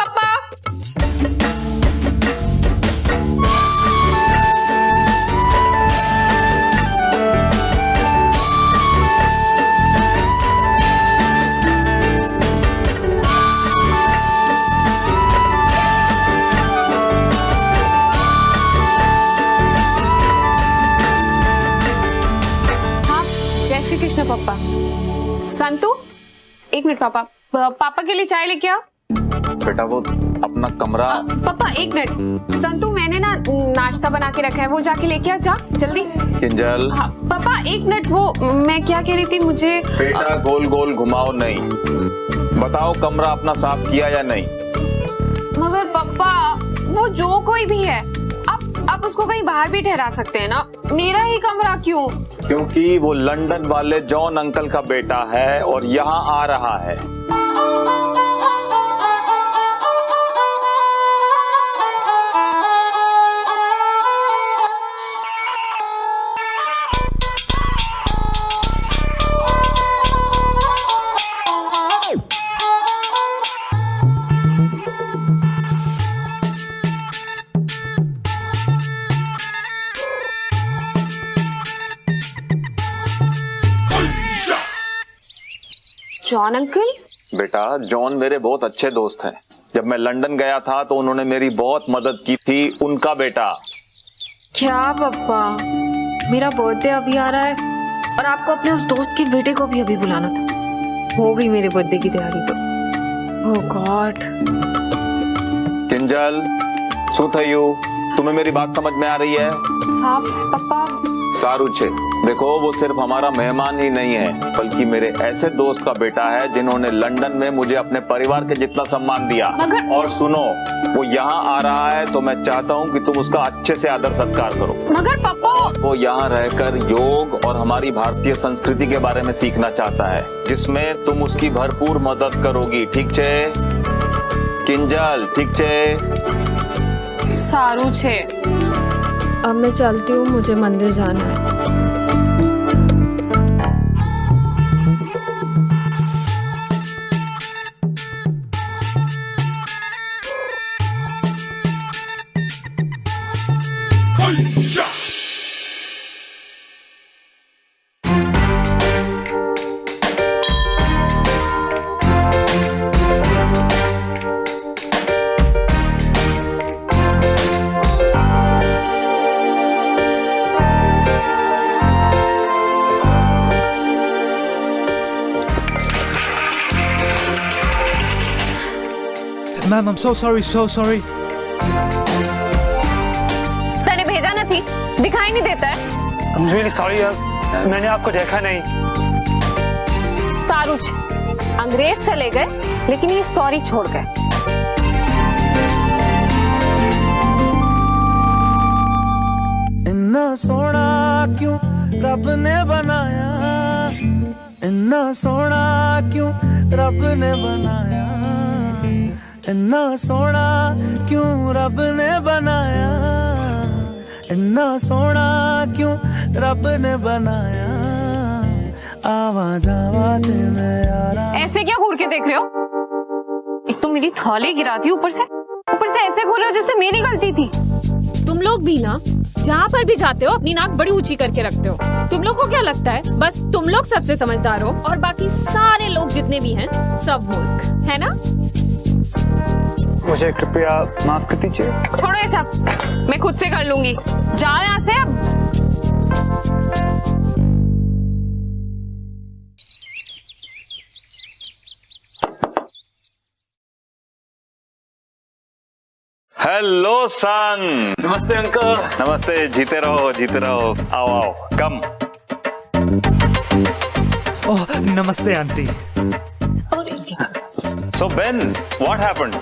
पापा। हाँ, जय श्री कृष्ण पापा। संतु, एक मिनट पापा, पापा के लिए चाय लेके आओ। बेटा वो अपना कमरा। पापा एक मिनट, संतु मैंने ना नाश्ता बना के रखा है, वो जाके लेके आ, जा जल्दी। किंजल। हाँ, पापा एक मिनट, वो मैं क्या कह रही थी, मुझे बेटा गोल गोल घुमाओ नहीं, बताओ कमरा अपना साफ किया या नहीं। मगर पापा वो जो कोई भी है, आप उसको कहीं बाहर भी ठहरा सकते हैं ना, मेरा ही कमरा क्यों? क्योंकि वो लंदन वाले जॉन अंकल का बेटा है और यहाँ आ रहा है। John uncle? बेटा जॉन मेरे बहुत अच्छे दोस्त हैं। जब मैं लंदन गया था तो उन्होंने मेरी बहुत मदद की थी। उनका बेटा। क्या पापा, मेरा बर्थडे अभी आ रहा है और आपको अपने उस दोस्त के बेटे को भी अभी बुलाना था। हो गई मेरे बर्थडे की तैयारी तो। ओह गॉड। किंजल, શું થયું? तुम्हें मेरी बात समझ में आ रही है? हाँ पापा। सारू छे, देखो वो सिर्फ हमारा मेहमान ही नहीं है, बल्कि मेरे ऐसे दोस्त का बेटा है जिन्होंने लंदन में मुझे अपने परिवार के जितना सम्मान दिया। मगर और सुनो, वो यहाँ आ रहा है तो मैं चाहता हूँ कि तुम उसका अच्छे से आदर सत्कार करो। मगर पापा वो यहाँ रहकर योग और हमारी भारतीय संस्कृति के बारे में सीखना चाहता है, जिसमें तुम उसकी भरपूर मदद करोगी। ठीक छे किंजल? ठीक छे? सारू छे। अब मैं चलती हूँ, मुझे मंदिर जाना है। Ma'am, I'm so sorry, so sorry. तने भेजा न थी, दिखाई नहीं देता है। I'm really sorry यार, मैंने आपको देखा नहीं। सारूच, अंग्रेज चले गए लेकिन ये सॉरी छोड़ गए। इन्ना सोना क्यों रब ने बनाया, इन्ना सोना क्यों रब ने बनाया, इन्ना सोना क्यों रब ने बनाया, इन्ना सोना क्यों रब ने बनाया, आवाज आवाज में यारा। ऐसे क्या घूर के देख रहे हो? एक तो मेरी थौली गिरा थी, ऊपर से ऐसे घूर रहे हो जैसे मेरी गलती थी। तुम लोग भी ना, जहाँ पर भी जाते हो अपनी नाक बड़ी ऊंची करके रखते हो। तुम लोग को क्या लगता है बस तुम लोग सबसे समझदार हो और बाकी सारे लोग जितने भी हैं सब मूर्ख, है ना? मुझे कृपया माफ कर दीजिए। छोड़ो ये सब, मैं खुद से कर लूंगी। जाओ यहाँ से अब। हेलो सन। नमस्ते अंकल। नमस्ते, जीते रहो जीते रहो। आओ आओ, कम। ओह नमस्ते aunty. So Ben, what happened?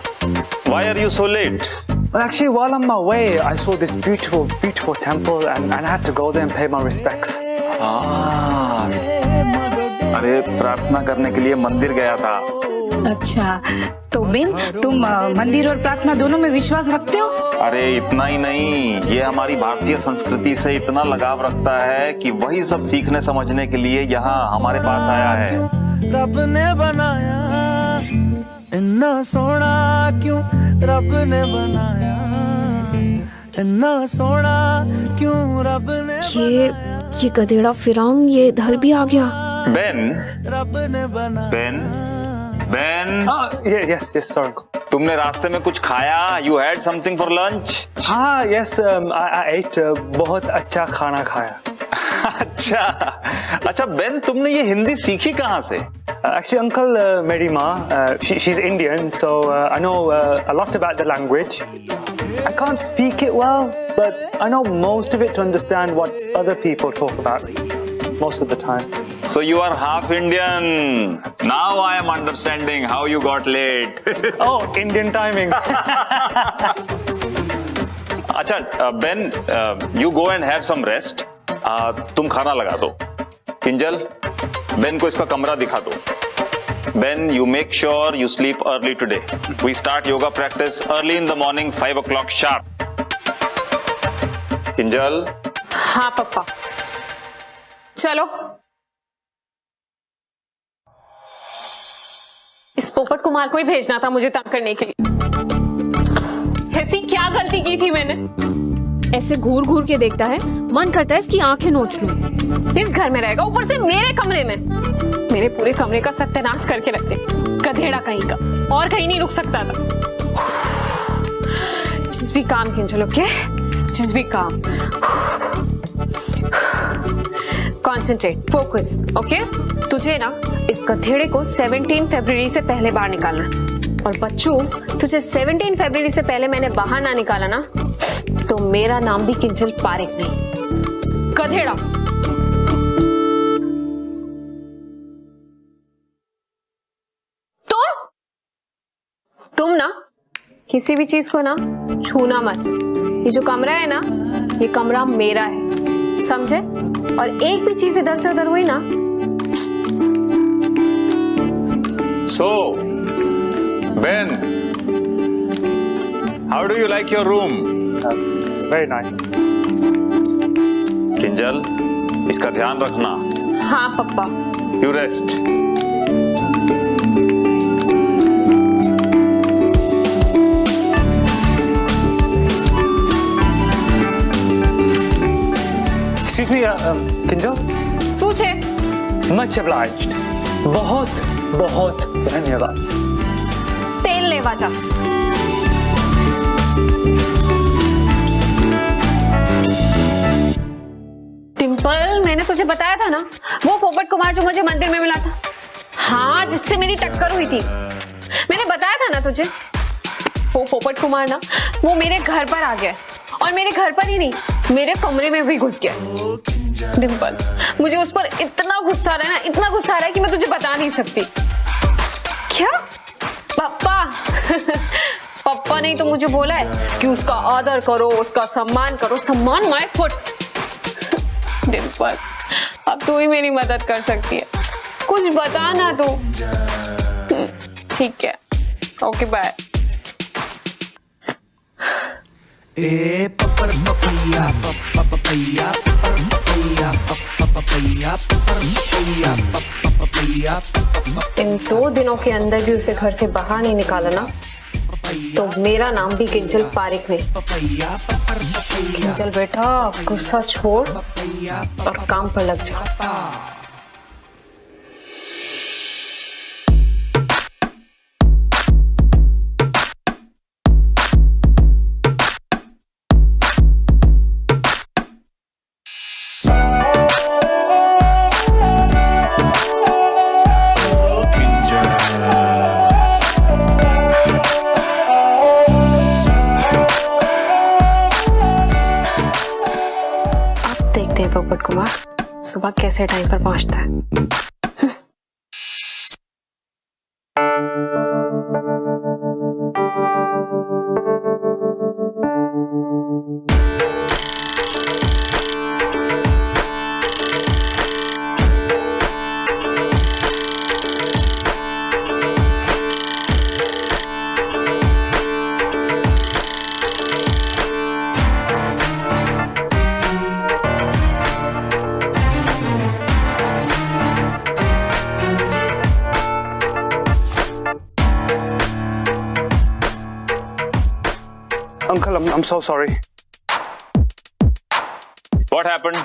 Why are you so late? Well, actually, while on my way, I saw this beautiful temple, and I had to go there and pay my respects. अरे प्रार्थना करने के लिए मंदिर गया था। अच्छा, तो बेन तुम मंदिर और प्रार्थना दोनों में विश्वास रखते हो? अरे इतना ही नहीं, ये हमारी भारतीय संस्कृति से इतना लगाव रखता है कि वही सब सीखने समझने के लिए यहाँ हमारे पास आया है। रब ने बनाया, इन्ना सोना क्यों रब ने बनाया, इन्ना सोना क्यों रब ने ये गधेड़ा फिरौन ये इधर भी आ गया। बेन, रब ने बनाया। Ben, Yes, sorry. तुमने रास्ते में कुछ खाया? You had something for lunch? हाँ, yes, I ate बहुत अच्छा खाना खाया। अच्छा बेन, तुमने ये हिंदी सीखी कहाँ से? Actually, uncle, मेरी माँ, she's Indian, so I know a lot about the language. I can't speak it well, but I know most of it to understand what other people talk about most of the time. So you are half Indian. Now I am understanding how you got late. Oh, Indian timing. अच्छा Ben, you go and have some rest. तुम खाना लगा दो। Kinjal, Ben को इसका कमरा दिखा दो। Ben, you make sure you sleep early today. We start yoga practice early in the morning, 5 o'clock sharp. Kinjal. हाँ पप्पा, चलो। इस पोपट कुमार को ही भेजना था मुझे तंग करने के लिए। ऐसी क्या गलती की थी मैंने? ऐसे घूर घूर के देखता है, मन करता है इसकी आंखें नोच लूं। इस घर में रहेगा, ऊपर से मेरे कमरे में, मेरे पूरे कमरे का सत्यानाश करके रख दे। गधेड़ा कहीं का, और कहीं नहीं रुक सकता था। जिस भी काम किंजल, ओके, जिस भी काम, कॉन्सेंट्रेट, फोकस, ओके। तुझे ना इस गधेड़े को 17 फरवरी से पहले बाहर निकालना, और बच्चू तुझे 17 फरवरी से पहले मैंने बाहर ना निकाला ना, तो मेरा नाम भी किंजल पारेख नहीं, गधेड़ा। तुम ना किसी भी चीज को ना छूना मत। ये जो कमरा है ना, ये कमरा मेरा है, समझे? और एक भी चीज इधर से उधर हुई ना। So, Ben, how do you like your room? Very nice. Kinjal, इसका ध्यान रखना। हाँ पप्पा। You rest. Excuse me, Kinjal? सूच है। Much obliged. बहुत बहुत धन्यवाद। तेल लेवा जा। डिम्पल, मैंने तुझे बताया था ना, वो पोपट कुमार जो मुझे मंदिर में मिला था, हाँ, जिससे मेरी टक्कर हुई थी, मैंने बताया था ना तुझे। वो पोपट कुमार ना, वो मेरे घर पर आ गया, और मेरे घर पर ही नहीं, मेरे कमरे में भी घुस गया। डिम्पल, मुझे उस पर इतना गुस्सा आ रहा है ना, इतना गुस्सा आ रहा है कि मैं तुझे बता नहीं सकती। क्या पापा? पापा ने तो मुझे बोला है कि उसका आदर करो, उसका सम्मान करो। सम्मान माय फुट। डिम्पल, अब तू ही मेरी मदद कर सकती है, कुछ बता ना तू। ठीक है, ओके, बाय। ए पपर पपैया पपैया पपैया पपैया पपैया पपैया। इन 2 दिनों के अंदर भी उसे घर से बाहर नहीं निकाला ना, तो मेरा नाम भी किंजल पारेख नहीं। किंजल बेटा, गुस्सा छोड़ और काम पर लग जा। पोपट कुमार सुबह कैसे टाइम पर पहुंचता है। Uncle, I'm so sorry. What happened?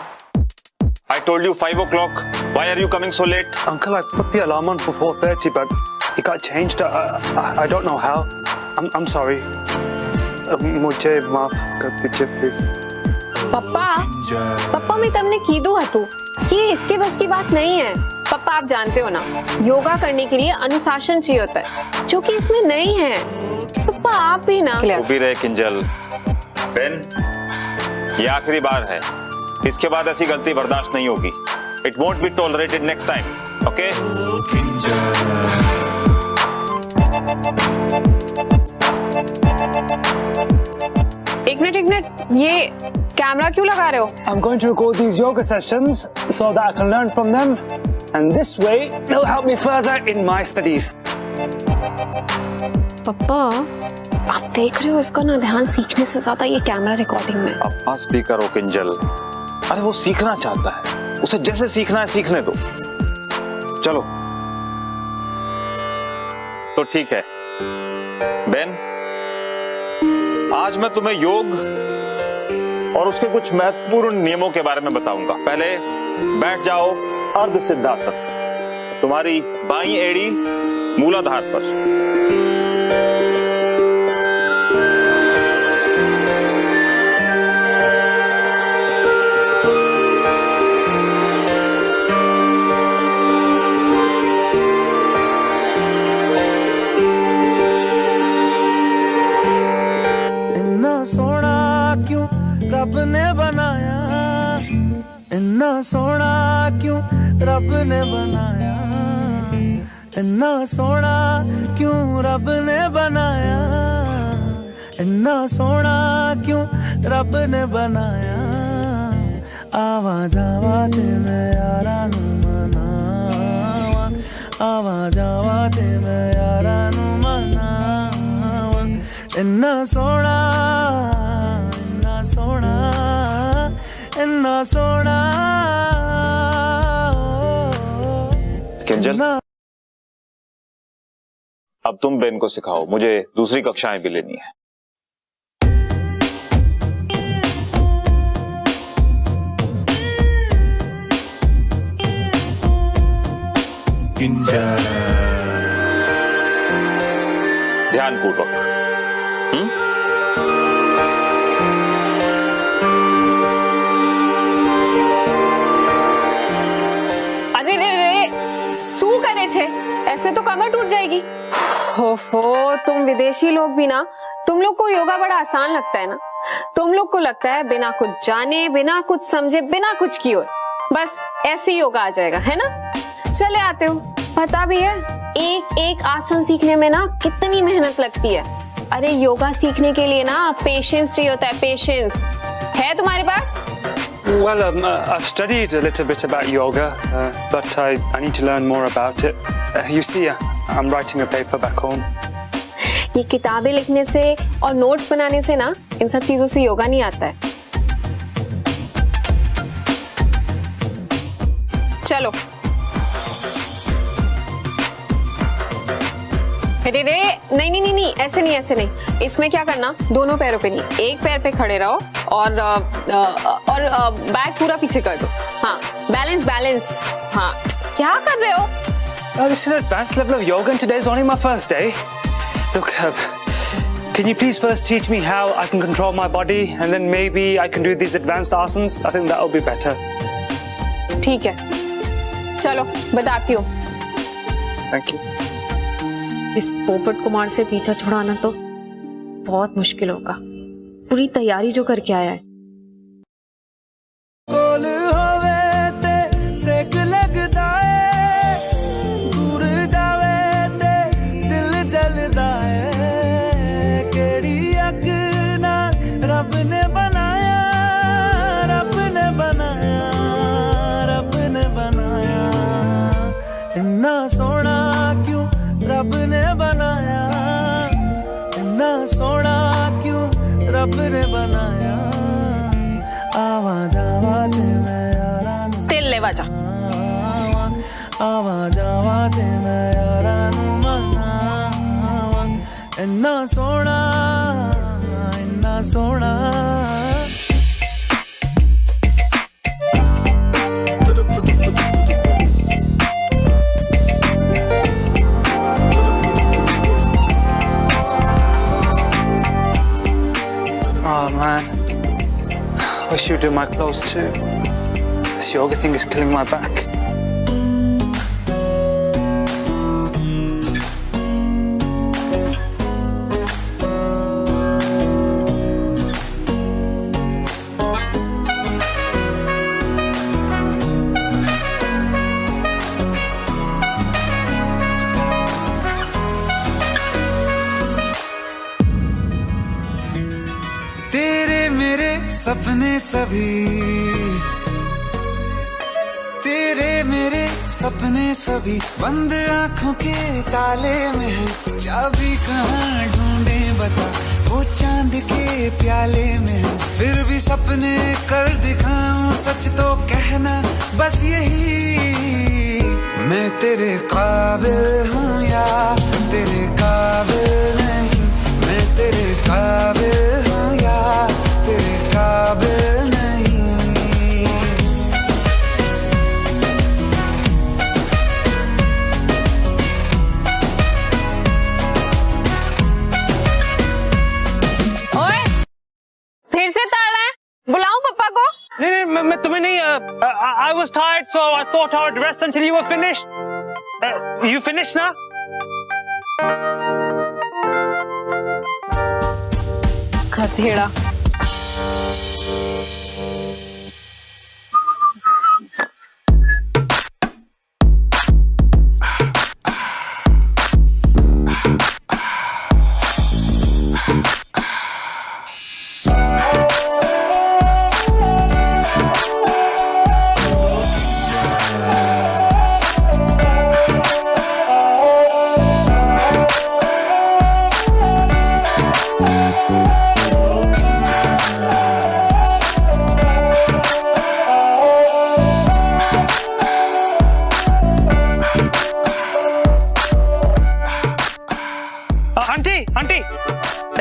I told you 5 o'clock. Why are you coming so late? Uncle, I put the alarm on for 4:30, but it got changed. I don't know how. I'm sorry. मुझे माफ कर दीजिए please. पप्पा मैं तमने कीधु हतु ये इसके बस की बात नहीं है. पप्पा आप जानते हो ना, योगा करने के लिए अनुशासन चाहिए होता है, जो कि इसमें नहीं है. पप्पा आप ही ना. उभी रहे किंजल. बेन, ये आखिरी बार है. इसके बाद ऐसी गलती बर्दाश्त नहीं होगी. It won't be tolerated next time. Okay? एक मिनट, ये कैमरा क्यों लगा रहे हो? I'm going to record these yoga sessions so that I can learn from them, and this way they'll help me further in my studies. पप्पा आप देख रहे हो इसका ना ध्यान सीखने से ज्यादा ये कैमरा रिकॉर्डिंग में. अब स्पीकर हो किंजल. अरे वो सीखना चाहता है, उसे जैसे सीखना है सीखने दो. चलो तो ठीक है. बेन, आज मैं तुम्हें योग और उसके कुछ महत्वपूर्ण नियमों के बारे में बताऊंगा. पहले बैठ जाओ अर्ध सिद्धासन. तुम्हारी बाईं एड़ी मूलाधार पर. सोना क्यों रब ने बनाया, इन्ना सोना क्यों रब ने बनाया, इन्ना सोना क्यों रब ने बनाया, इन्ना सोना क्यों रब ने बनाया. आवा जावा ते मैं यारा नू मनावा, आवा जावा ते मैं यारा नू मनावा. इन्ना सोना, इन्ना सोना, इन्ना सोना. किंजल, अब तुम बेन को सिखाओ. मुझे दूसरी कक्षाएं भी लेनी है. ध्यानपूर्वक. अरे रे सू करे छे, ऐसे तो कमर टूट जाएगी. ओहो, तुम विदेशी लोग भी ना, तुम लोग को योगा बड़ा आसान लगता है ना. तुम लोग को लगता है बिना कुछ जाने, बिना कुछ समझे, बिना कुछ किए बस ऐसे ही योगा आ जाएगा, है ना. चले आते हो. पता भी है एक एक आसन सीखने में ना कितनी मेहनत लगती है. अरे योगा सीखने के लिए ना पेशेंस चाहिए होता है. पेशेंस है तुम्हारे पास? Well, I've studied a little bit about yoga, but I need to learn more about it. You see, I'm writing a paper back home. ये किताबें लिखने से और नोट्स बनाने से ना इन सब चीजों से योगा नहीं आता है. चलो. अरे रे नहीं, ऐसे नहीं. इसमें क्या करना, दोनों पैरों पे नहीं, एक पैर पे खड़े रहो और बैक पूरा पीछे कर दो. हाँ, बैलेंस. हाँ, क्या कर रहे हो? This is an advanced level of yoga and today is only my first day. Look, can you please first teach me how I can control my body and then maybe I can do these advanced asanas? I think that will be better. ठीक है, चलो बताती हूँ. Thank you. इस पोपट कुमार से पीछा छुड़ाना तो बहुत मुश्किल होगा. पूरी तैयारी जो करके आया है. कोल होवे ते सेक लगदा है, दूर जावे ते दिल जलदा है. केड़ी अग ना रब ने बनाया, रब ने बनाया, रब ने बनाया. इन्ना सोना क्यों रब ने बनाया, इन्ना सोना क्यों रब ने बनाया. आवा जावा ते मैं यारा नू तेल लेवा जा. आवा जावा ते मैं यारा नू मनावा. इन्ना सोना, इन्ना सोना Oh man, wish you'd do my clothes too. This yoga thing is killing my back. तेरे मेरे सपने सभी तेरे मेरे सपने सभी बंद आंखों के ताले में है चाबी कहाँ ढूंढे बता वो चांद के प्याले में है फिर भी सपने कर दिखाऊं सच तो कहना बस यही मैं तेरे काबिल हूँ या तेरे काबिल नहीं मैं तेरे काबिल हूँ या तेरे काबिल नहीं ओए, फिर से ताड़ा है? बुलाऊं पप्पा को? नहीं मैं तुम्हें नहीं I was tired so I thought I would rest until you were finished. You finished now? गधेड़ा। आंटी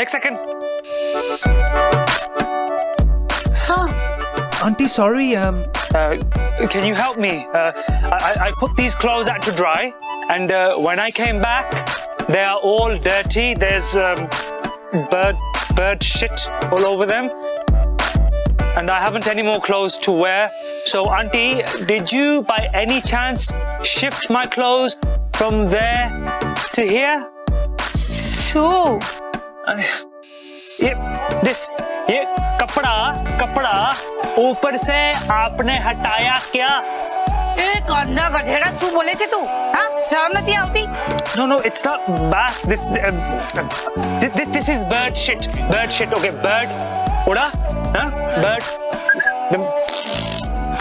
एक second Auntie, sorry. Can you help me? I put these clothes out to dry, and when I came back, they are all dirty. There's bird shit all over them, and I haven't any more clothes to wear. So, Auntie, did you by any chance shift my clothes from there to here? Shoo. ये कपड़ा ऊपर से आपने हटाया क्या? एक अंधा गधेड़ा शू बोले छे तू? हाँ, शर्म नहीं आती? No, it's not bass. This is bird shit. Bird shit. Okay, bird. उड़ा? हाँ? Bird.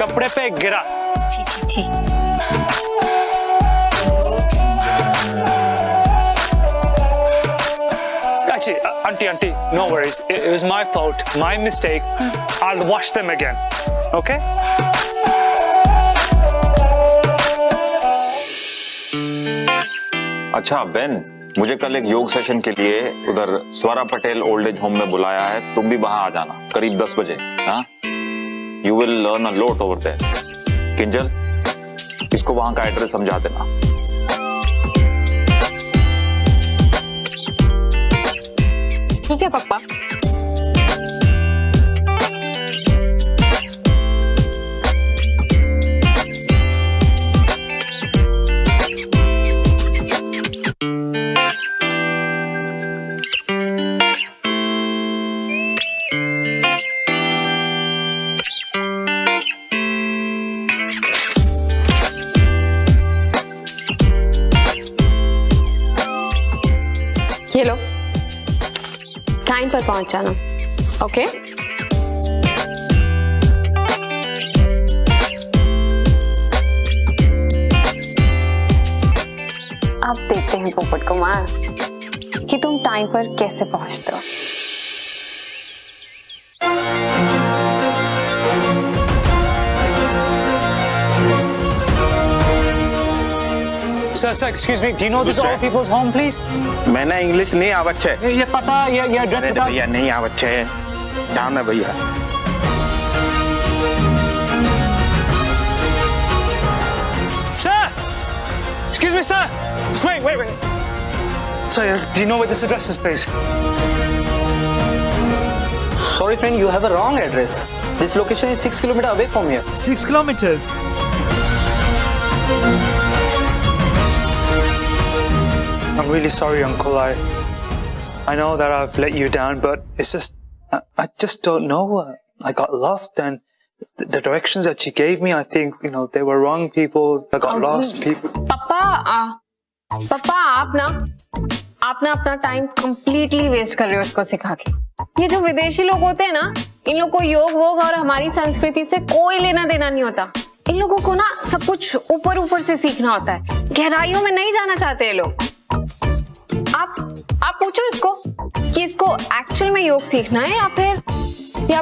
कपड़े पे गिरा. छी. Actually, auntie, no worries. It was my fault, my mistake. I'll wash them again. Okay? अच्छा बेन, मुझे कल एक योग सेशन के लिए उधर स्वरा पटेल ओल्ड एज होम में बुलाया है, तुम भी वहां आ जाना करीब 10 बजे. हाँ, you will learn a lot over there. Kinjal, इसको वहां का एड्रेस समझा देना. ठीक है पप्पा. ये लो, टाइम पर पहुंच जाना. ओके? अब देखते हैं पोपट कुमार कि तुम टाइम पर कैसे पहुंचते हो. Sir, excuse me. Do you know this old people's home, please? मैंने इंग्लिश नहीं आवच्छे. ये पता, ये एड्रेस बता. भैया नहीं आवच्छे. काम है भैया। Sir! Excuse me, sir! Just wait. Sorry, do you know where this address is, please? Sorry friend, you have a wrong address. This location is 6 kilometers away from here. 6 kilometers. I'm really sorry, Uncle. I know that I've let you down, but it's just I just don't know. I got lost, and the directions that she gave me, I think, you know, they were wrong people. I got lost people. पापा आप ना अपना time completely waste कर रहे हो इसको सिखा के। ये जो विदेशी लोग होते हैं ना, इन लोगों को योग वोग और हमारी संस्कृति से कोई लेना देना नहीं होता। इन लोगों को ना सब कुछ ऊपर से सीखना होता है, गहराइयों में नहीं जाना चाहते ये लोग। आप पूछो इसको कि इसको एक्चुअल में योग सीखना है या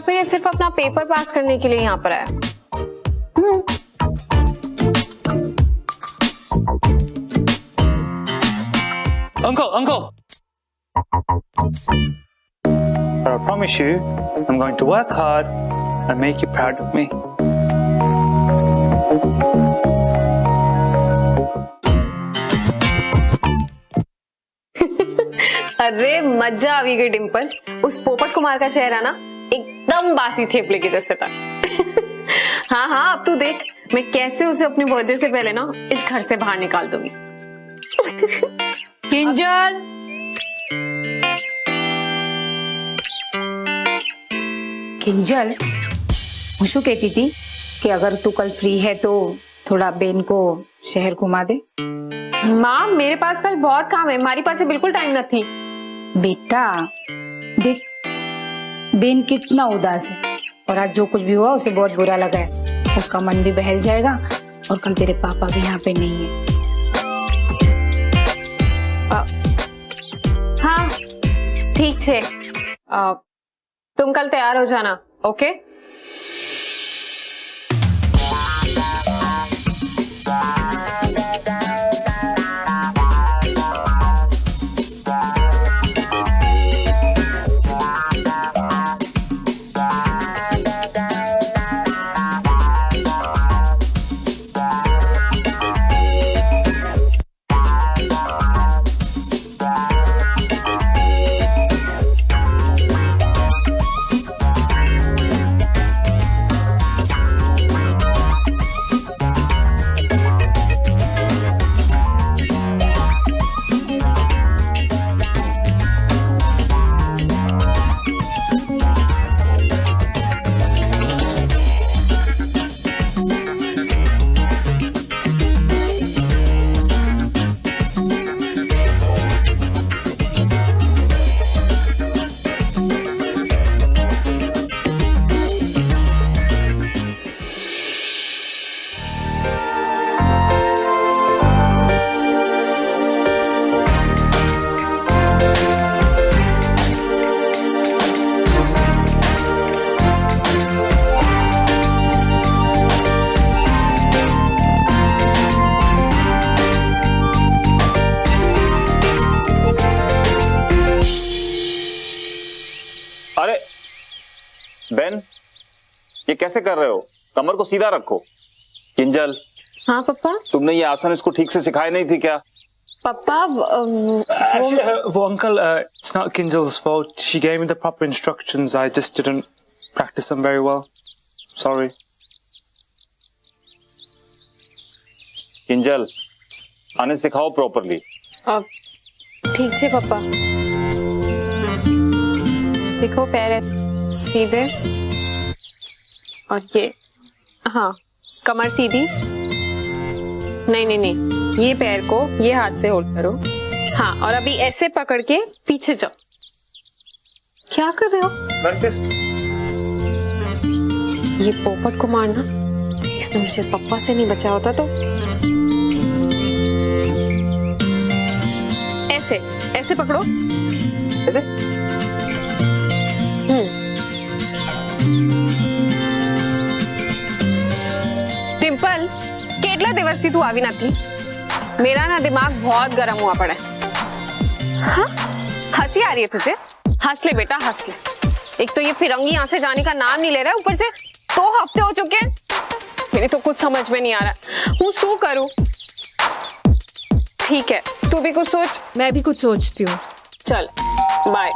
फिर ये सिर्फ अपना पेपर पास करने के लिए यहाँ पर आया। Uncle! But I promise you, I'm going to work hard and make you proud of me. अरे मजा आ गई डिम्पल। उस पोपट कुमार का चेहरा ना एकदम बासी थेपले के जैसे था। हाँ अब तू देख मैं कैसे उसे अपने बर्थडे से पहले ना इस घर से बाहर निकाल दूंगी। किंजल, मैं शू कहती थी कि अगर तू कल फ्री है तो थोड़ा बेन को शहर घुमा दे। माँ मेरे पास कल बहुत काम है, हमारी पास बिल्कुल टाइम न थी। बेटा देख, बेन कितना उदास है और आज जो कुछ भी हुआ उसे बहुत बुरा लगा है। उसका मन भी बहल जाएगा और कल तेरे पापा भी यहाँ पे नहीं है। हाँ ठीक है, तुम कल तैयार हो जाना, ओके? अरे बेन, ये कैसे कर रहे हो? कमर को सीधा रखो। किंजल। हाँ पापा। तुमने ये आसन इसको ठीक से सिखाए नहीं थी क्या? पापा Well, Uncle, it's not Kinjal's fault. She gave me the proper instructions. I just didn't practice them very well. Sorry. Kinjal, आने सिखाओ प्रॉपरली। ठीक है पापा। देखो पैर सीधे और ये, हाँ कमर सीधी। नहीं, ये पैर को ये हाथ से होल्ड करो। हाँ और अभी ऐसे पकड़ के पीछे जाओ। क्या कर रहे हो? ये पोपट कुमार ना, इसने मुझे पापा से नहीं बचा होता तो। ऐसे पकड़ो। ऐसे? डिम्पल, કેટલા દિવસથી તું આવી નથી? मेरा ना दिमाग बहुत गर्म हुआ पड़ा है। हाँ? हंसी आ रही है तुझे? हंस ले बेटा, हंस ले। एक तो ये फिरंगी यहाँ से जाने का नाम नहीं ले रहा है, ऊपर से 2 हफ्ते हो चुके हैं। मेरे तो कुछ समझ में नहीं आ रहा हूँ शू करूं। ठीक है, तू भी कुछ सोच। मैं भी कुछ सोचती हूँ। चल बाय।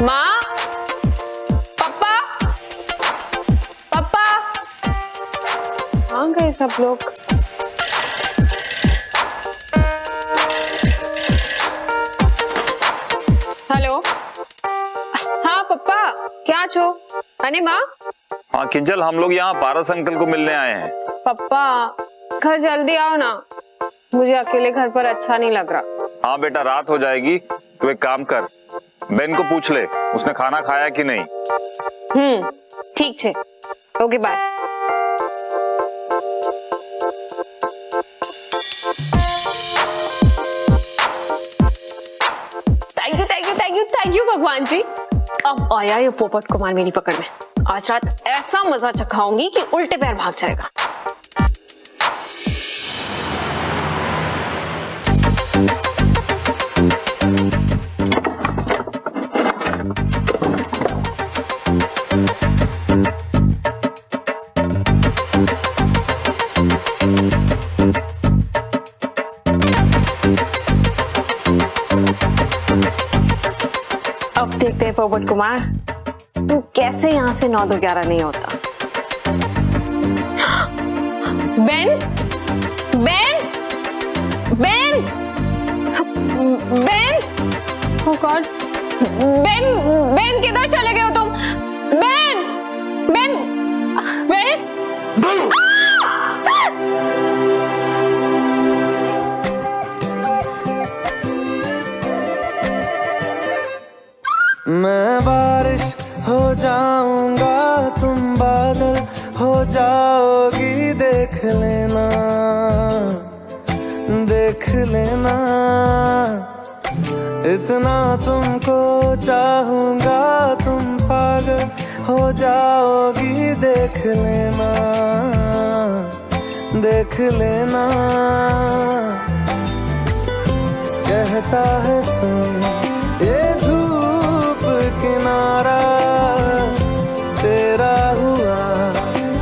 माँ, पापा, पापा, कहाँ गए सब लोग? हेलो, हाँ पापा, क्या छो? अने माँ? हाँ किंजल, हम लोग यहाँ पारस अंकल को मिलने आए हैं। पापा घर जल्दी आओ ना, मुझे अकेले घर पर अच्छा नहीं लग रहा। हाँ बेटा, रात हो जाएगी, तो एक काम कर, बेन को पूछ ले उसने खाना खाया कि नहीं। ठीक है, ओके बाय। थैंक यू भगवान जी। अब आया ये पोपट कुमार मेरी पकड़ में। आज रात ऐसा मजा चखाऊंगी कि उल्टे पैर भाग जाएगा। अब देखते हैं पोपट कुमार, तू कैसे यहाँ से 9 2 11 नहीं होता। बेन, बेन, बेन, बेन, ओह गॉड, बेन, बेन किधर चले गए हो तुम? बेन, बेन, बेन, मैं बारिश हो जाऊंगा, तुम बादल हो जाओगी, देख लेना, देख लेना, इतना तुमको चाहूंगा, तुम पागल हो जाओगी, देख लेना, देख लेना, कहता है सुन ये धूप किनारा, तेरा हुआ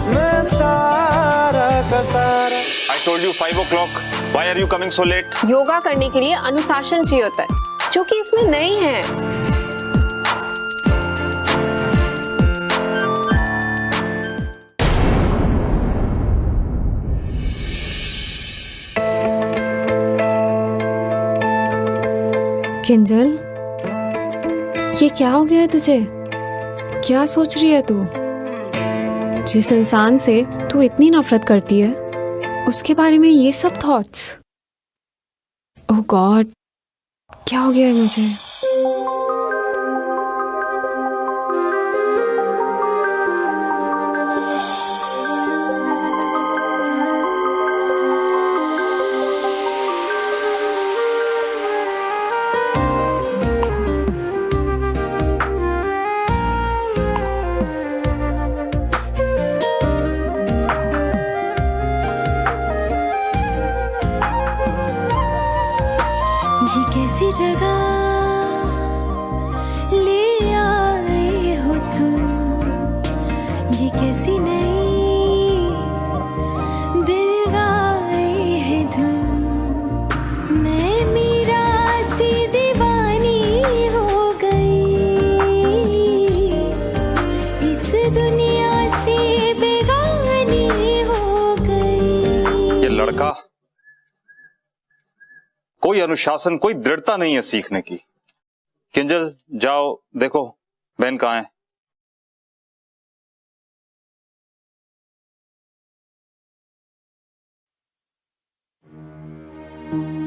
मैं सारा का सारा। I told you 5 o'clock. Why are you coming so late? Yoga करने के लिए अनुशासन चाहिए होता है, जो कि इसमें नहीं है। किंजल, ये क्या हो गया है तुझे? क्या सोच रही है तू? जिस इंसान से तू इतनी नफरत करती है, उसके बारे में ये सब थॉट्स? ओह गॉड, क्या हो गया है मुझे? ये कैसी जगह ले आए हो तुम, ये कैसी नई दिल गाए है धुन, मैं मीरा सी दीवानी हो गई, इस दुनिया से बेगानी हो गई। ये लड़का, कोई अनुशासन, कोई दृढ़ता नहीं है सीखने की। किंजल जाओ देखो बहन कहाँ है।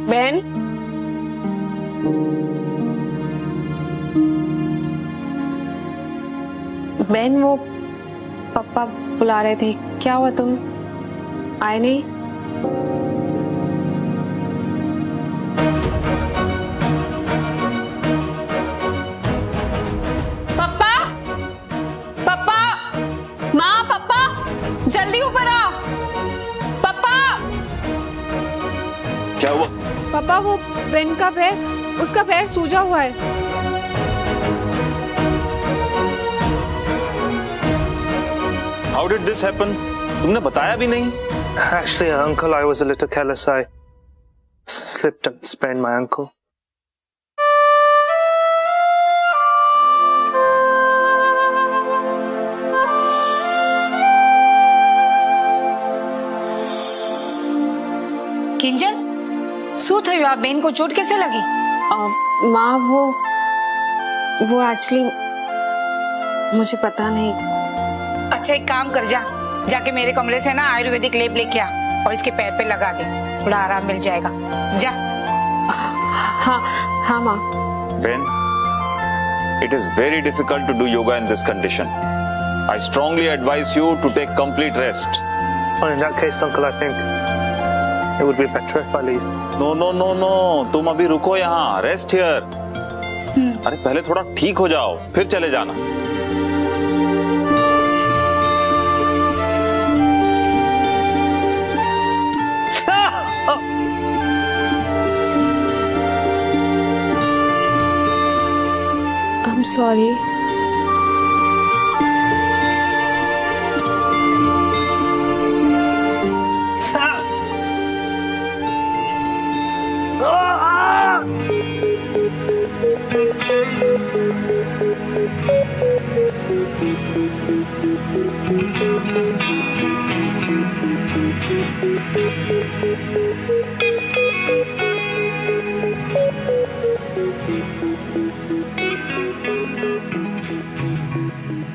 बहन, बहन वो पापा बुला रहे थे, क्या हुआ तुम आए नहीं? पापा, पापा, माँ, पापा, जल्दी ऊपर आओ। पापा, पापा वो बेन का पैर, उसका पैर सूजा हुआ है। How did this happen? तुमने बताया भी नहीं। Actually, uncle, I was a little careless. I slipped and sprained my ankle. Kinjal, શું થયું? આ બેન को चोट कैसे लगी? माँ वो एक्चुअली मुझे पता नहीं। अच्छा एक काम कर, जाके मेरे कमरे से ना आयुर्वेदिक लेप लेके आ और इसके पैर पे लगा दे, थोड़ा आराम मिल जाएगा। जा। हाँ माँ। Ben, it is very difficult to do yoga in this condition. I strongly advise you to take complete rest. Well, in that case, uncle, I think it would be better if I leave. No, तुम अभी रुको यहाँ, rest here. अरे पहले थोड़ा ठीक हो जाओ, फिर चले जाना। I'm sorry.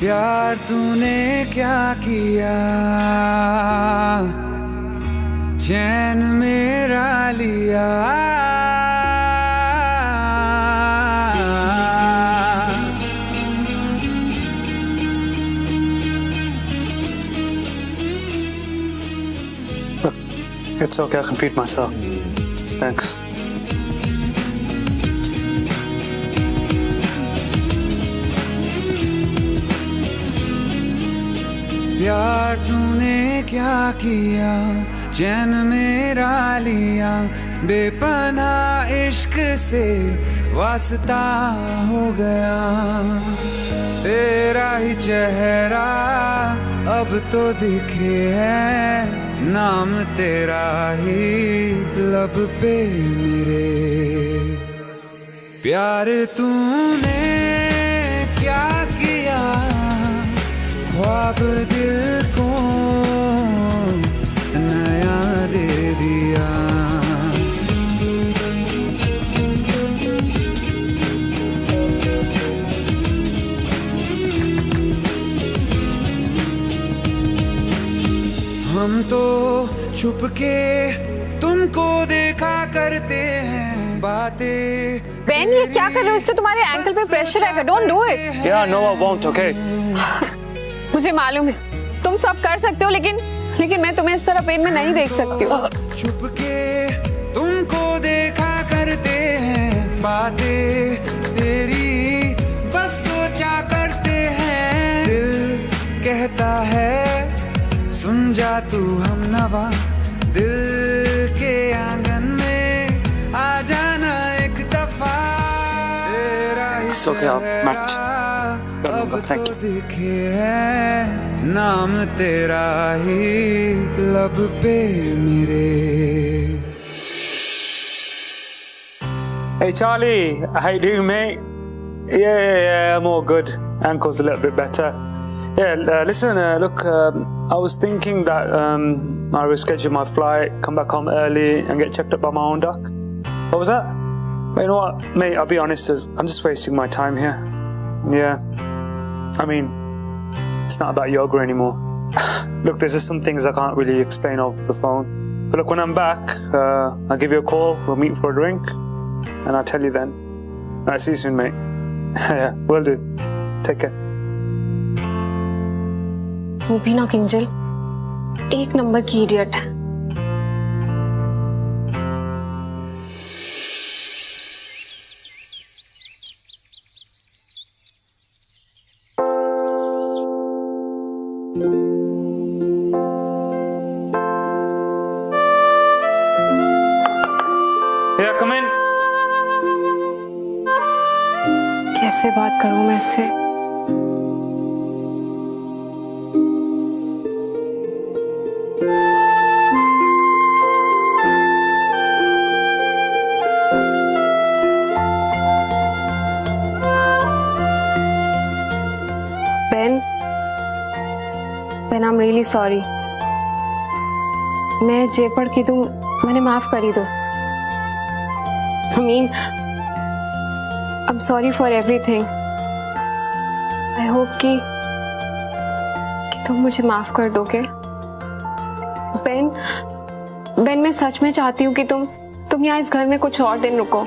प्यार तूने क्या किया, चैन मेरा लिया। Look, it's okay. I can feed myself. Thanks. प्यार तूने क्या किया, चैन मेरा लिया। बेपनाह इश्क से वास्ता हो गया, तेरा ही चेहरा अब तो दिखे है, नाम तेरा ही लब पे मेरे। प्यार तूने क्या किया, ख्वाब दिल को नया दे दिया। हम तो छुप के तुमको देखा करते हैं, बातें। बेन ये क्या कर रहे हो? इससे तुम्हारे एंकल पे प्रेशर आएगा। Don't do it. Yeah, no, I won't. Okay. मुझे मालूम है तुम सब कर सकते हो, लेकिन मैं तुम्हें इस तरह पेन में नहीं देख सकती हूँ। छुप के तुमको देखा करते हैं, बातें तेरी बस सोचा करते हैं। दिल कहता है सुन जा तू हमनवा, दिल के आंगन में आ जाना एक दफा। तेरा ही It's okay, I'll match. अब Thank तो you. दिखे है, नाम तेरा ही लब पे मेरे। Hey Charlie, how you doing, mate? Yeah, I'm all good. Ankle's a little bit better. Yeah, listen, look, I was thinking that I reschedule my flight, come back home early, and get checked up by my own doc. What was that? But you know what, mate? I'll be honest, I'm just wasting my time here. Yeah, I mean, it's not about yoga anymore. Look, there's just some things I can't really explain over the phone. But look, when I'm back, I'll give you a call. We'll meet for a drink, and I'll tell you then. Alright, see you soon, mate. Yeah, will do. Take care. वो भी ना किंजल एक number की idiot है। Yeah, कैसे बात करूं मैं इससे? Ben, I'm really sorry. मैं जे पढ़ की तुम मैंने माफ करी दो। I mean, I'm sorry for everything. I hope कि तुम मुझे माफ कर दोगे। बेन, मैं सच में चाहती हूँ कि तुम यहाँ इस घर में कुछ और दिन रुको।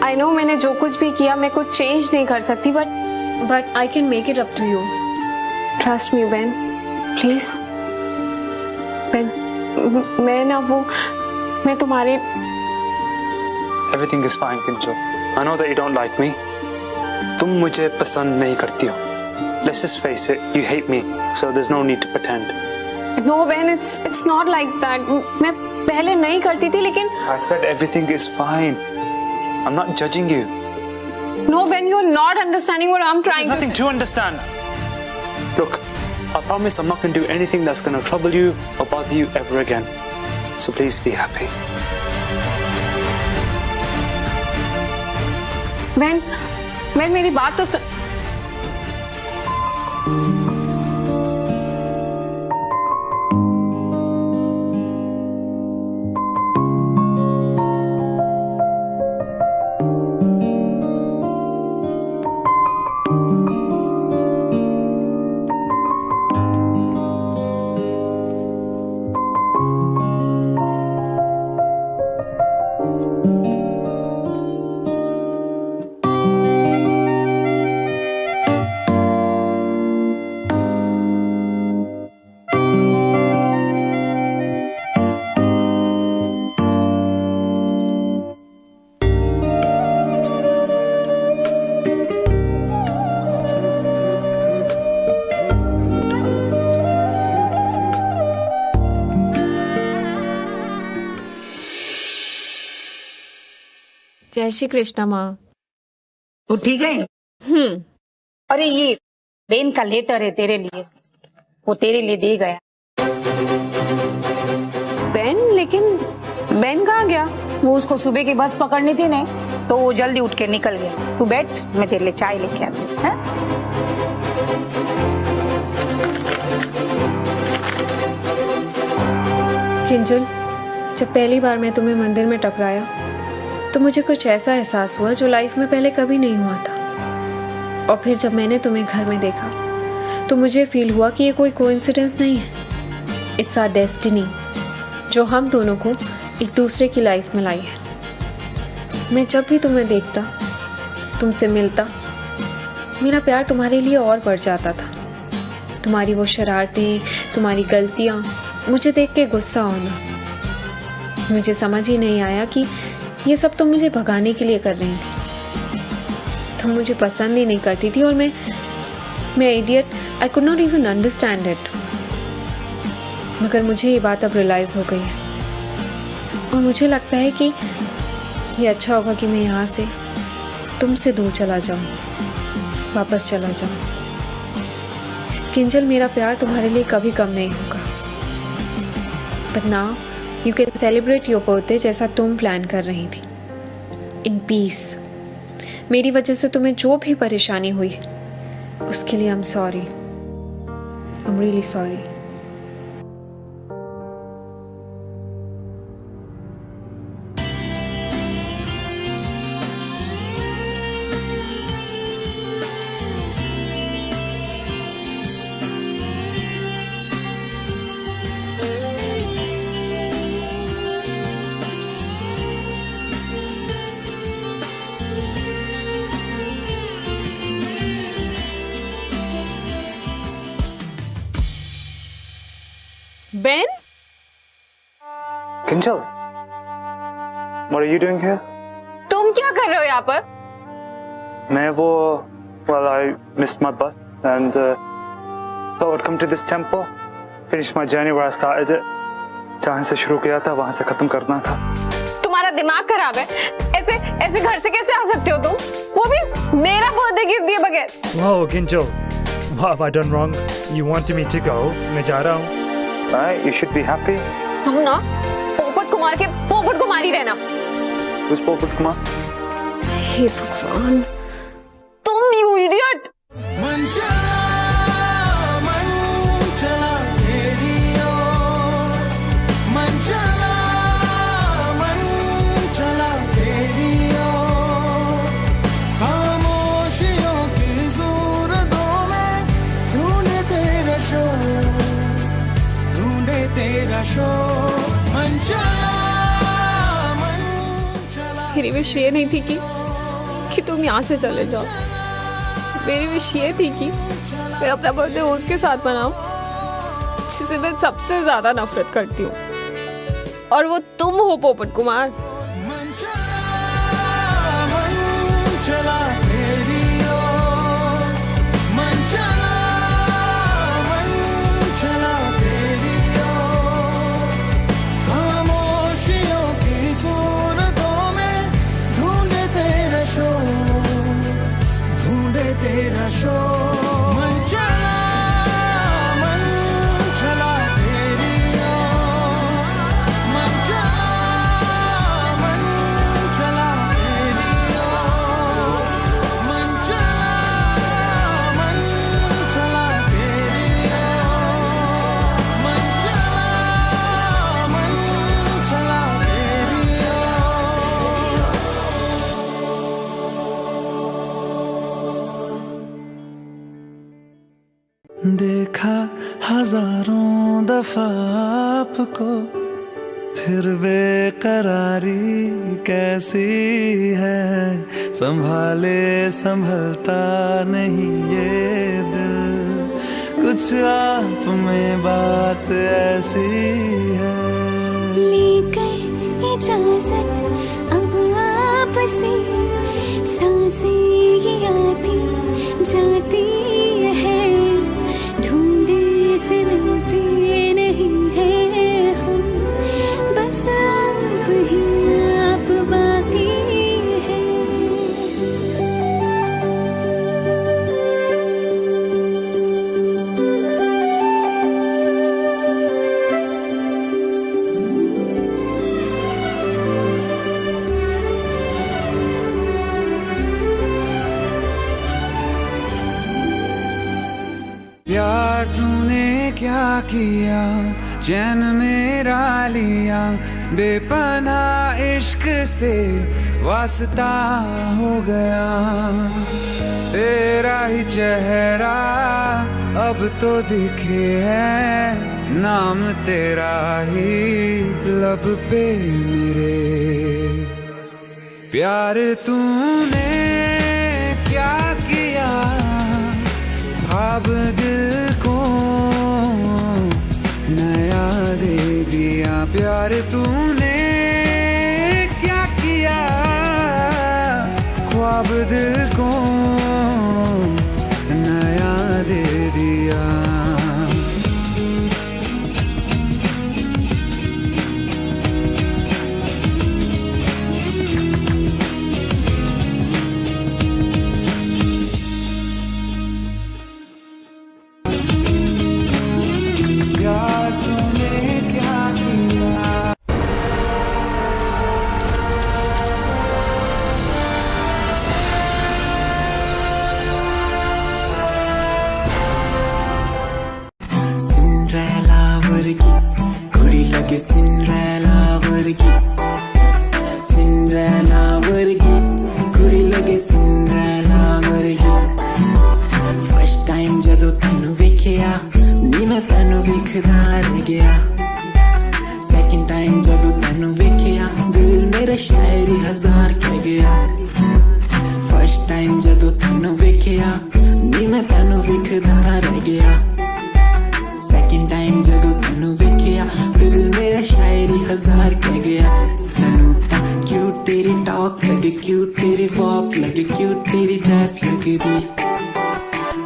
I know मैंने जो कुछ भी किया मैं कुछ चेंज नहीं कर सकती, but I can make it up to you. Trust me, Ben. Please. Ben, मैं तुम्हारे Everything is fine, Kinjal. I know that you don't like me. तुम मुझे पसंद नहीं करती हो. Let's just face it. You hate me, so there's no need to pretend. No, Ben, it's not like that. मैं पहले नहीं करती थी, लेकिन I said everything is fine. I'm not judging you. No, Ben, you're not understanding what I'm trying There's nothing to say. to understand. Look, I promise I'm not going to do anything that's going to trouble you or bother you ever again. So please be happy. Ben, मेरी बात तो सुन। जय श्री कृष्णा माँ। वो ठीक है। अरे ये बेन का लेटर है तेरे लिए, वो तेरे लिए दे गया। बेन? लेकिन बेन कहाँ गया? वो उसको सुबह की बस पकड़नी थी ना, तो वो जल्दी उठ के निकल गया। तू बैठ, मैं तेरे लिए चाय लेके आती हूँ। हाँ? किंजल, जब पहली बार मैं तुम्हें मंदिर में टकराया तो मुझे कुछ ऐसा एहसास हुआ जो लाइफ में पहले कभी नहीं हुआ था। और फिर जब मैंने तुम्हें घर में देखा तो मुझे फील हुआ कि ये कोई कोइंसिडेंस नहीं है, इट्स आवर डेस्टिनी जो हम दोनों को एक दूसरे की लाइफ में लाई है। मैं जब भी तुम्हें देखता, तुमसे मिलता, मेरा प्यार तुम्हारे लिए और बढ़ जाता था। तुम्हारी वो शरारतें, तुम्हारी गलतियाँ, मुझे देख के गुस्सा होना, मुझे समझ ही नहीं आया कि ये सब तुम मुझे भगाने के लिए कर रही थी। तुम मुझे पसंद ही नहीं करती थी और मैं idiot, I could not even understand it. मगर मुझे ये बात अब रियलाइज हो गई है और मुझे लगता है कि ये अच्छा होगा कि मैं यहाँ से तुमसे दूर चला जाऊँ, वापस चला जाऊँ। किंजल, मेरा प्यार तुम्हारे लिए कभी कम नहीं होगा। But now you can celebrate your birthday जैसा तुम प्लान कर रही थी, इन पीस। मेरी वजह से तुम्हें जो भी परेशानी हुई उसके लिए I am sorry, I am really sorry. Ben? Kinjal, what are you doing here? तुम क्या कर रहे हो यहाँ पर? Well, I missed my bus and thought I'd come to this temple, finish my journey where I started it. जहाँ से शुरू किया था वहाँ से खत्म करना था। तुम्हारा दिमाग खराब है? ऐसे ऐसे घर से कैसे आ सकते हो तुम? वो भी मेरा बर्थडे गिफ्ट दिए बगैर। Whoa, Ginjo. What have I done wrong? You wanted me to go. मैं जा रहा हूँ. Right, you should be happy. तुम ना पोपट कुमार के पोपट कुमार ही रहना। Who's पोपट कुमार? हे भगवान, तुम यू इडियट। मेरी विश ये नहीं थी कि तुम यहाँ से चले जाओ। मेरी विश ये थी कि मैं अपना बर्थडे उसके साथ मनाऊं जिसे मैं सबसे ज्यादा नफरत करती हूँ, और वो तुम हो पोपट कुमार। तेरा शो मन चला तेरी ओर, मन चला तेरी ओर, मन चला तेरी ओर, मन चला तेरी ओर। देखा हजारों दफा आपको, फिर बेकरारी कैसी है, संभाले संभलता नहीं ये दिल, कुछ आप में बात ऐसी है। लेकर इजाजत अब आपसे, सांसें ये आती जाती है, ढूंढे से मिलते नहीं हैं हम, बस आप ही आप बाकी है। प्यार तूने क्या किया, चैन मेरा लिया, बेपनाह इश्क से वास्ता हो गया, तेरा ही चेहरा अब तो दिखे है, नाम तेरा ही लब पे मेरे। प्यार तूने क्या किया, ख्वाब दिल को नया दे दिया, प्यार तूने क्या किया, ख्वाब दिल को नया दे दिया। सिंड्रेला वर्गी, सिंड्रेला वर्गी, कुड़ी लगे सिंड्रेला वर्गी। फर्स्ट टाइम जदों तैनू वेखिया, नी मैं तैनू वेखदा रह गया, सेकंड टाइम जदों तैनू वेखिया, दिल मेरा शायरी हजार कह गया। फर्स्ट टाइम जदों तैनू वेखिया, नी मैं तैनू वेखदा रह गया, सेकंड टाइम जदों तैनू वेखिया, दिल मेरा शायरी हजार कह गया। तैनू ता क्यूट तेरी टॉक लगे, क्यूट तेरी वॉक लगे, क्यूट तेरी ड्रेस लगदी।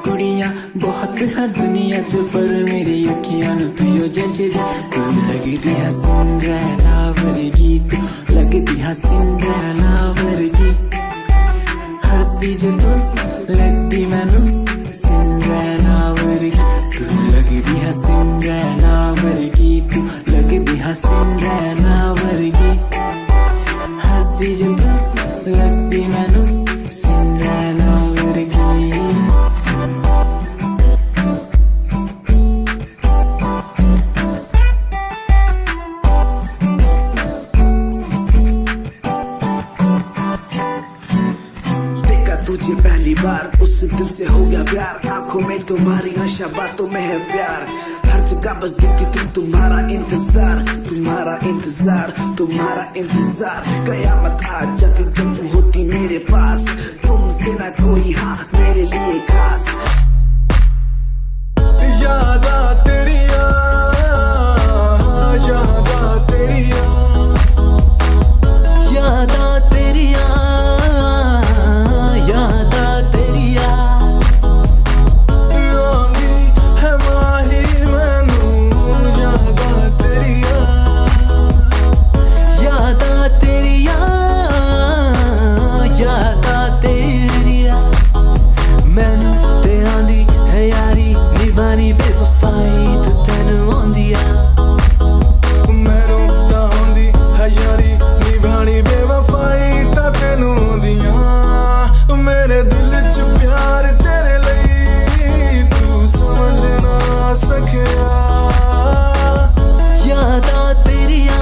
कुड़ियां बहुत है दुनिया च, पर मेरी अखियां नू तू जचदी। तू लगदी है सिंड्रेला वर्गी, तू लगदी है हाँ सिंड्रेला वर्गी हंसदी जो तू लगदी मैनू सिंड्रेला वर्गी तू लगदी हाँ सिंड्रेला वर्गी तू लगदी हाँ सिंड्रेला वर्गी हंसदी जो तू लगदी मैनू सिंड्रेला वर्गी तुझे पहली बार उस दिल से हो गया प्यार आंखों में तुम्हारी नशा बातों में है प्यार हर जगह बस दिखती तुम तुम्हारा इंतजार कयामत आ जाती जब होती मेरे पास तुमसे ना कोई हाँ मेरे लिए खास यादा तेरिया यादा तेरिया यादा तेरिया यादा तेरिया योंगी है माही मैनू यादा तेरिया यादा तेरिया यादा तेरिया मैनू ते आंदी है यारी निभानी बेवफाई तू तेनू आंदिया मैनू तां आंदी है यारी निभानी बेवफाई तां तेनू आंदिया मेरे दिल च प्यार तेरे लिए तू समझ ना सकिया यादा तेरिया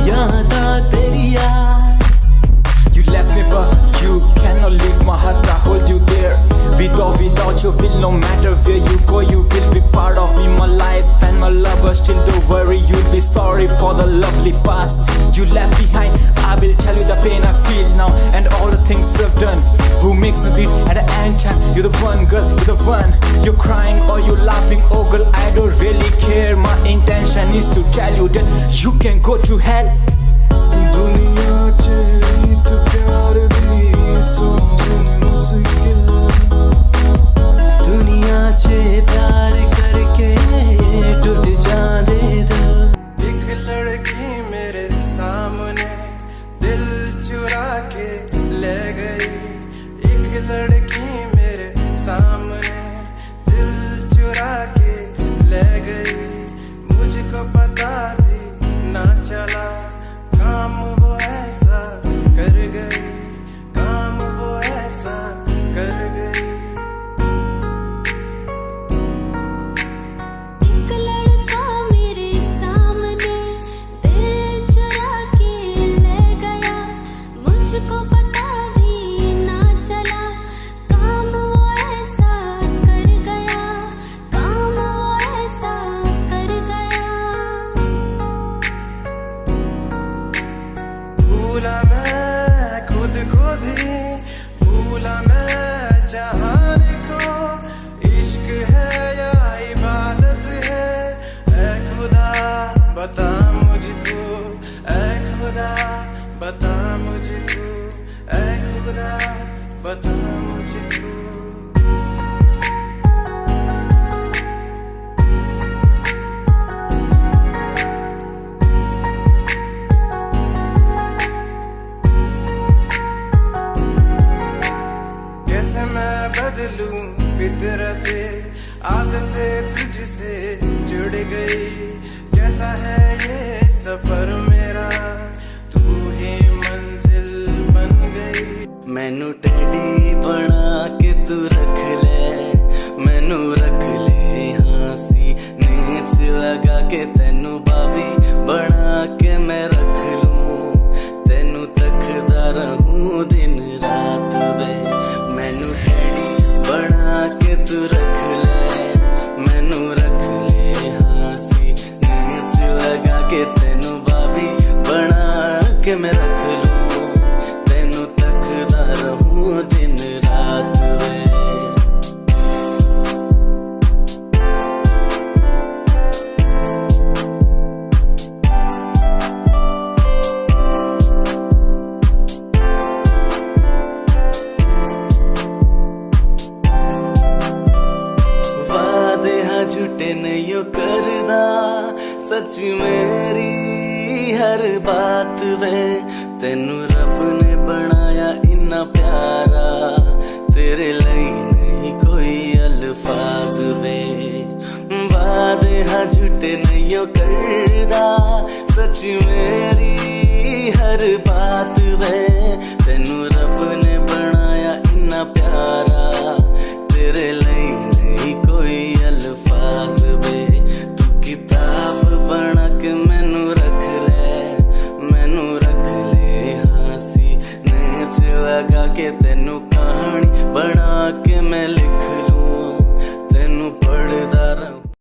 यादा तेरिया You left me but you cannot leave my heart I hold you there without you will no matter where you go you will be part of in my life and my lover still don't worry you'll be sorry for the lovely past you left behind I will tell you the pain I feel now and all the things I've done who makes me beat at the end time you're the one girl you're the one you're crying or you're laughing oh girl I don't really care my intention is to tell you that you can go to hell दुनिया च रीत प्यार दी समझन मुश्किल दुनिया च प्यार करके टूट जांदे दिल एक लड़की मेरे सामने दिल चुरा के ले गई एक लड़की मेरे सामने दिल चुरा के ले गई मुझको पता भी ना चला काम वो ऐसा कर गई काम वो ऐसा कर गई एक लड़का मेरे सामने दिल चुरा के ले गया मुझको पता भी ना चला काम वो ऐसा कर गया काम वो ऐसा कर गया भूला मैं खुद को भी भूला मैं जहान को इश्क है या इबादत है ऐ खुदा बता मुझको ऐ खुदा बता मुझको ऐ खुदा बता मुझको कैसे मैं बदलूं फितरते आदतें तुझसे जुड़ गई कैसा है ये सफर मेरा तू ही मंजिल बन गई मैनू टेडी बना के तू रख ले मैनू रख ले हंसी नीच लगा के तेनू बाबी बना के मैं रख लूं तेनू तकदा रहूं दिन रात वे मैनू टेडी बना के तू रख ले मैनू रख ले हंसी नीच लगा के तेनू बाबी बना के मैं रख लूं तेनू तकदा रहूं दिन रात वे झूठे नहीं करदा सच मेरी हर बात वे तेनू रब ने बनाया इन्ना प्यारा तेरे लिए नहीं कोई अल्फाज वे वादे हाँ झूठे नहीं हो करदा सच मेरी हर बात वे तेनू रब ने बनाया इन्ना प्यारा तेरे लिए नहीं कोई अल्फाज वे तू किताब बना के मैनू रख ले हाँसी नेच लगा के तेनू